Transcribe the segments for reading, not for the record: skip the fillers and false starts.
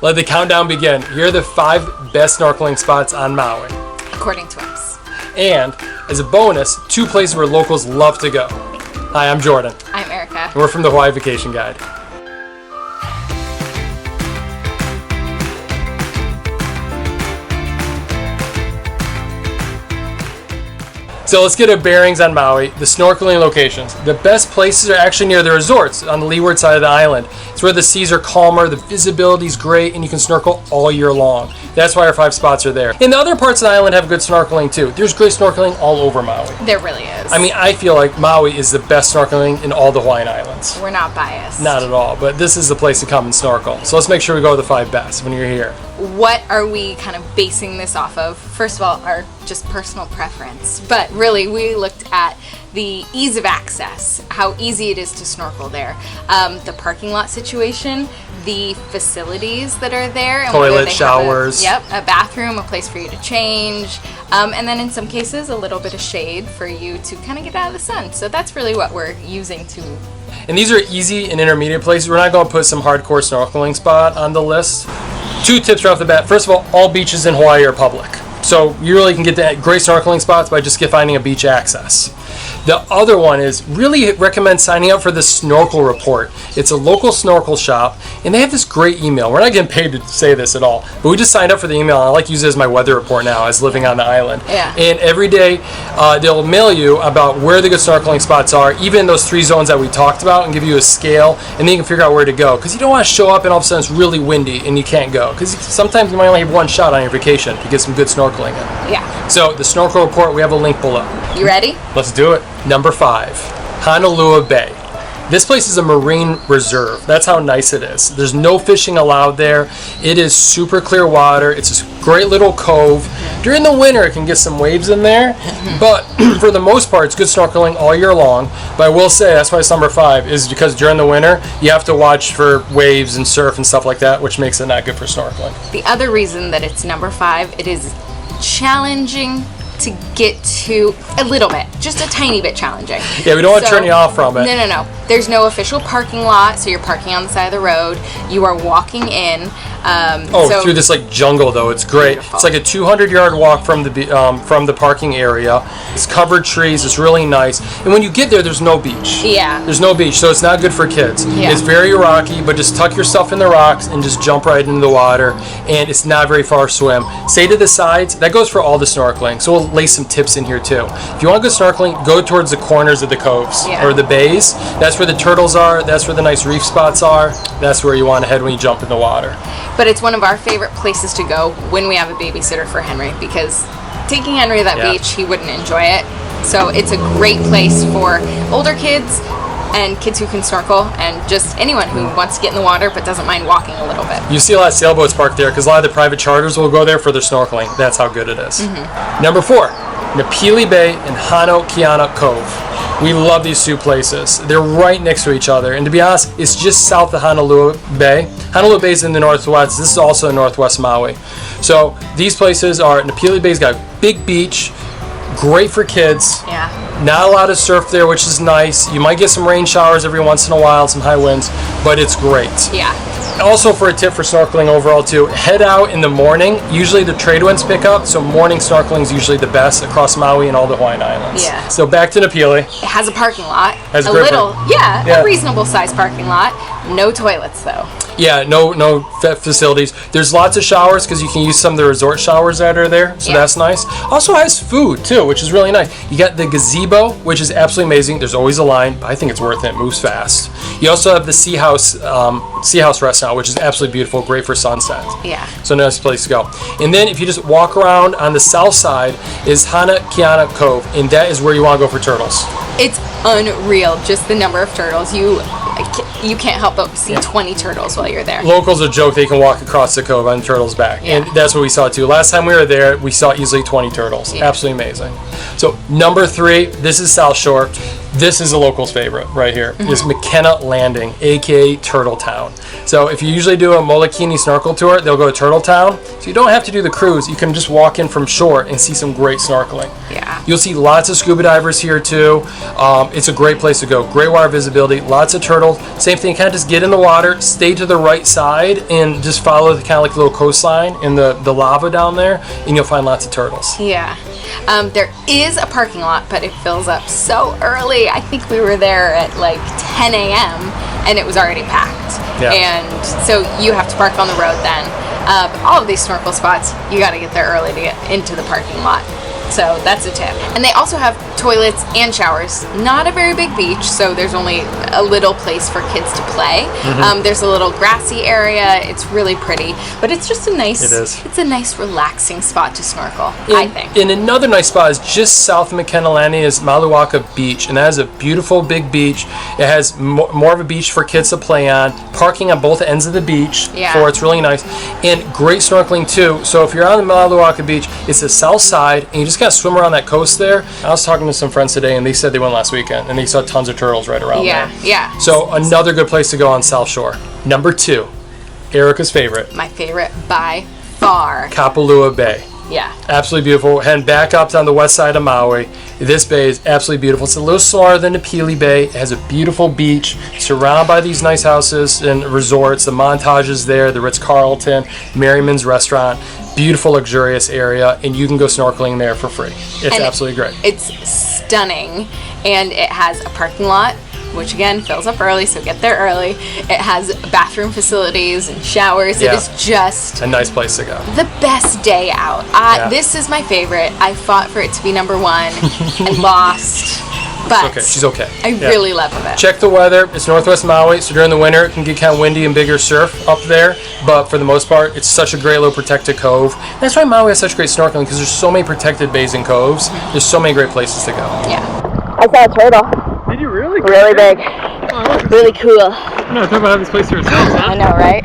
Let the countdown begin. Here are the 5 best snorkeling spots on Maui. According to us. And as a bonus, 2 places where locals love to go. Hi, I'm Jordan. I'm Erica. And we're from the Hawaii Vacation Guide. So let's get our bearings on Maui, the snorkeling locations. The best places are actually near the resorts on the leeward side of the island. It's where the seas are calmer, the visibility is great, and you can snorkel all year long. That's why our 5 spots are there. And the other parts of the island have good snorkeling too. There's great snorkeling all over Maui. There really is. I mean, I feel like Maui is the best snorkeling in all the Hawaiian Islands. We're not biased. Not at all, but this is the place to come and snorkel. So let's make sure we go with the 5 best when you're here. What are we kind of basing this off of? First of all, our just personal preference. But really, we looked at the ease of access, how easy it is to snorkel there, the parking lot situation, the facilities that are there, and toilet, showers, a bathroom, a place for you to change, and then in some cases a little bit of shade for you to kind of get out of the sun. So that's really what we're using to. And these are easy and intermediate places. We're not going to put some hardcore snorkeling spot on the list. 2 tips right off the bat. First of all beaches in Hawaii are public. So you really can get to great snorkeling spots by just finding a beach access. The other one is really recommend signing up for the Snorkel Report. It's a local snorkel shop, and they have this great email. We're not getting paid to say this at all, but we just signed up for the email, and I like to use it as my weather report now as living on the island. Yeah. And every day they'll mail you about where the good snorkeling spots are, even in those 3 zones that we talked about, and give you a scale, and then you can figure out where to go. Because you don't want to show up and all of a sudden it's really windy and you can't go. Because sometimes you might only have 1 shot on your vacation to get some good snorkeling in. Yeah. So the Snorkel Report, we have a link below. You ready? Let's do it. Number 5, Honolua Bay. This place is a marine reserve. That's how nice it is. There's no fishing allowed there. It is super clear water. It's a great little cove. During the winter, it can get some waves in there, but for the most part, it's good snorkeling all year long. But I will say, that's why it's number 5, is because during the winter, you have to watch for waves and surf and stuff like that, which makes it not good for snorkeling. The other reason that it's number 5, it is challenging to get to a little bit, just a tiny bit challenging. Yeah, we don't want to turn you off from it. No. There's no official parking lot, so you're parking on the side of the road. You are walking in. Through this like jungle though. It's great. Beautiful. It's like a 200-yard walk from the parking area. It's covered trees. It's really nice. And when you get there, there's no beach. Yeah. There's no beach, so it's not good for kids. Yeah. It's very rocky, but just tuck yourself in the rocks and just jump right into the water. And it's not very far swim. Stay to the sides. That goes for all the snorkeling. So we'll lay some tips in here too. If you want to go snorkeling, go towards the corners of the coves or the bays. That's where the turtles are. That's where the nice reef spots are. That's where you want to head when you jump in the water. But it's one of our favorite places to go when we have a babysitter for Henry, because taking Henry to that beach, he wouldn't enjoy it. So it's a great place for older kids and kids who can snorkel, and just anyone who wants to get in the water but doesn't mind walking a little bit. You see a lot of sailboats parked there because a lot of the private charters will go there for their snorkeling. That's how good it is. Number 4, Napili Bay and Honokeana Cove. We love these 2 places. They're right next to each other. And to be honest, it's just south of Honolua Bay. Honolua Bay is in the northwest. This is also in northwest Maui. So these places are, Napili Bay's got a big beach, great for kids. Yeah. Not a lot of surf there, which is nice. You might get some rain showers every once in a while, some high winds, but it's great. Yeah. Also, for a tip for snorkeling overall too, head out in the morning. Usually the trade winds pick up, so morning snorkeling is usually the best across Maui and all the Hawaiian Islands. Yeah. So back to Napili. It has a parking lot. Has a reasonable sized parking lot. No toilets though. Yeah, no facilities. There's lots of showers because you can use some of the resort showers that are there, so that's nice. Also has food too, which is really nice. You got the gazebo, which is absolutely amazing. There's always a line, but I think it's worth it. It moves fast. You also have the Sea House restaurant, which is absolutely beautiful, great for sunset. Yeah. So nice place to go. And then if you just walk around on the south side is Honokeana Cove, and that is where you want to go for turtles. It's unreal, just the number of turtles. You can't help but see 20 turtles while you're there. Locals will joke they can walk across the cove on the turtle's back. And that's what we saw too. Last time we were there, we saw easily 20 turtles. Yeah. Absolutely amazing. So number 3, this is South Shore. This is a local's favorite right here. Is Makena Landing, aka Turtle Town. So if you usually do a Molokini snorkel tour, they'll go to Turtle Town. So you don't have to do the cruise. You can just walk in from shore and see some great snorkeling. Yeah. You'll see lots of scuba divers here too. It's a great place to go. Great water visibility, lots of turtles. Same thing, kind of just get in the water, stay to the right side, and just follow the kind of like little coastline and the lava down there, and you'll find lots of turtles. Yeah. There is a parking lot, but it fills up so early. I think we were there at like 10 a.m. and it was already packed. Yeah. And so you have to park on the road then. All of these snorkel spots, you got to get there early to get into the parking lot. So that's a tip. And they also have toilets and showers. Not a very big beach, so there's only a little place for kids to play. There's a little grassy area. It's really pretty, but it's just a nice. It is. It's a nice, relaxing spot to snorkel. I think. And another nice spot is just south of Makena is Maluaka Beach, and that is a beautiful big beach. It has more of a beach for kids to play on. Parking on both ends of the beach. Yeah. For it's really nice, and great snorkeling too. So if you're on the Maluaka Beach, it's the south side, and you just gotta swim around that coast there. I was talking to some friends today, and they said they went last weekend, and they saw tons of turtles right around there. Yeah. So another good place to go on South Shore. Number 2, Erica's favorite, My favorite by far. Kapalua Bay. Yeah. Absolutely beautiful. Heading back up on the west side of Maui. This bay is absolutely beautiful. It's a little smaller than Napili Bay. It has a beautiful beach surrounded by these nice houses and resorts. The Montage is there, the Ritz-Carlton, Merriman's Restaurant. Beautiful, luxurious area, and you can go snorkeling there for free. It's absolutely great. It's stunning, and it has a parking lot, which again fills up early, so get there early. It has bathroom facilities and showers. Yeah. It is just A nice place to go. the best day out. Yeah. This is my favorite. I fought for it to be number 1. I lost, but Okay, she's okay. I really love it. Check the weather. It's Northwest Maui, so during the winter it can get kind of windy and bigger surf up there, but for the most part, it's such a great little protected cove. That's why Maui has such great snorkeling, because there's so many protected bays and coves. There's so many great places to go. Yeah. I saw a turtle. Did you really? Really big. Really cool. No, talk about having this place to yourselves, I know, right?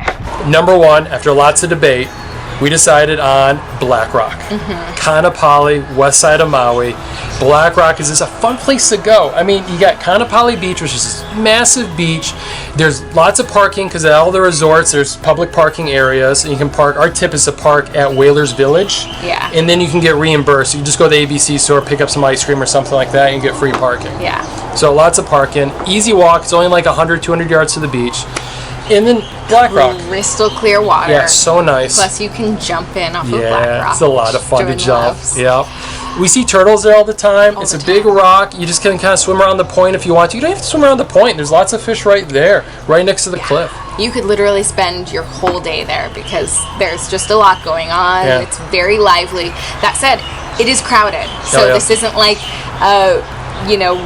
Number 1, after lots of debate, we decided on Black Rock. Kaanapali, west side of Maui. Black Rock is just a fun place to go. I mean, you got Kaanapali Beach, which is this massive beach. There's lots of parking because at all the resorts, there's public parking areas. And you can park. Our tip is to park at Whalers Village. Yeah. And then you can get reimbursed. You just go to the ABC store, pick up some ice cream or something like that, and you get free parking. Yeah. So lots of parking. Easy walk. It's only like 100, 200 yards to the beach. And then Black Rock. Crystal clear water. Yeah, so nice. Plus, you can jump in off of Black Yeah, Rock. it's a lot of fun to during jump. loves. Yeah. We see turtles there all the time. It's the a big time. rock. You just can kind of swim around the point if you want to. You don't have to swim around the point. There's lots of fish right there, right next to the cliff. You could literally spend your whole day there because there's just a lot going on. Yeah. It's very lively. That said, it is crowded. So yeah. this isn't like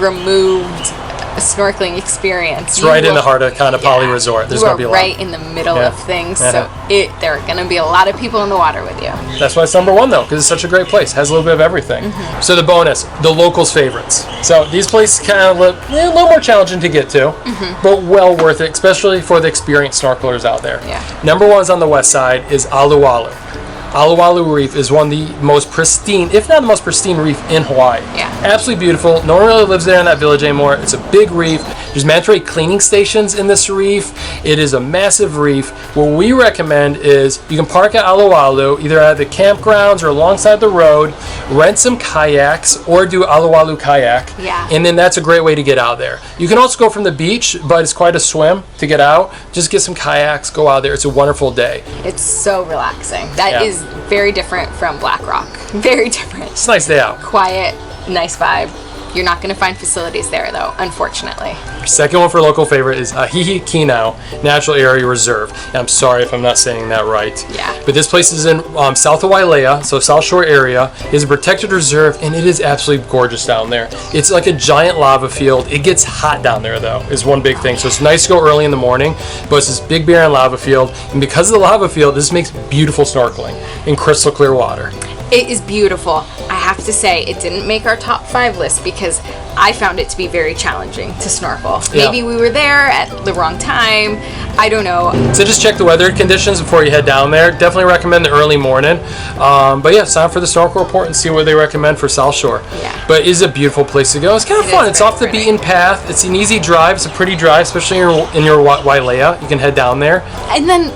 removed snorkeling experience. It's right in the heart of Kaanapali Resort. There's going to be a lot. right in the middle Yeah. of things. Uh-huh. So there are going to be a lot of people in the water with you. That's why it's number 1, though, because it's such a great place. It has a little bit of everything. So the bonus, the locals' favorites. So these places kind of look a little more challenging to get to, but well worth it, especially for the experienced snorkelers out there. Yeah. Number 1 is on the west side is Olowalu. Olowalu Reef is one of the most pristine, if not the most pristine reef in Hawaii. Yeah. Absolutely beautiful. No one really lives there in that village anymore. It's a big reef. There's mandatory cleaning stations in this reef. It is a massive reef. What we recommend is you can park at Olowalu, either at the campgrounds or alongside the road, rent some kayaks, or do Olowalu kayak. Yeah. And then that's a great way to get out there. You can also go from the beach, but it's quite a swim to get out. Just get some kayaks, go out there. It's a wonderful day. It's so relaxing. That Yeah. is very different from Black Rock. Very different. It's a nice day out. Quiet, nice vibe. You're not going to find facilities there, though, unfortunately. Second one for local favorite is Ahihi-Kina'u Natural Area Reserve. And I'm sorry if I'm not saying that right. Yeah. But this place is in south of Wailea, so South Shore area. It is a protected reserve, and it is absolutely gorgeous down there. It's like a giant lava field. It gets hot down there, though, is one big thing. So it's nice to go early in the morning, but it's this big barren lava field. And because of the lava field, this makes beautiful snorkeling in crystal clear water. It is beautiful. I have to say, it didn't make our top 5 list because I found it to be very challenging to snorkel. Yeah. Maybe we were there at the wrong time. I don't know. So just check the weather conditions before you head down there. Definitely recommend the early morning. But yeah, sign up for the snorkel report and see what they recommend for South Shore. Yeah. But it is a beautiful place to go. It's kind of fun. It's off the beaten path. It's an easy drive. It's a pretty drive, especially in your Wailea. You can head down there. And then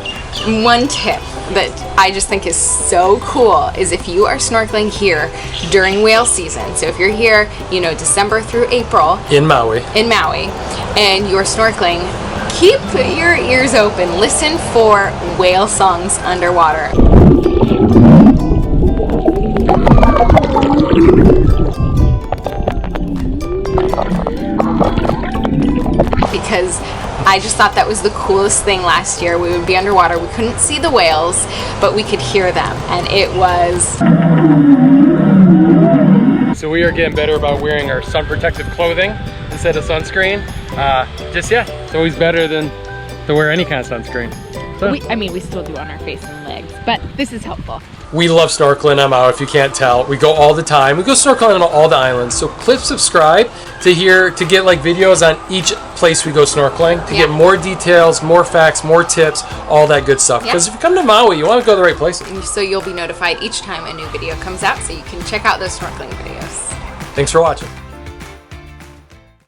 one tip that I just think is so cool is if you are snorkeling here during whale season. So if you're here, you know, December through April In Maui. And you're snorkeling, keep your ears open. Listen for whale songs underwater. Because I just thought that was the coolest thing last year. We would be underwater, we couldn't see the whales, but we could hear them, and it was... So we are getting better about wearing our sun protective clothing instead of sunscreen. It's always better than to wear any kind of sunscreen. So. We still do on our face and legs, but this is helpful. We love snorkeling. I'm out if you can't tell. We go all the time. We go snorkeling on all the islands. So click subscribe to get like videos on each place we go snorkeling, to get more details, more facts, more tips, all that good stuff. Because if you come to Maui, you want to go to the right places. So you'll be notified each time a new video comes out, so you can check out those snorkeling videos. Thanks for watching.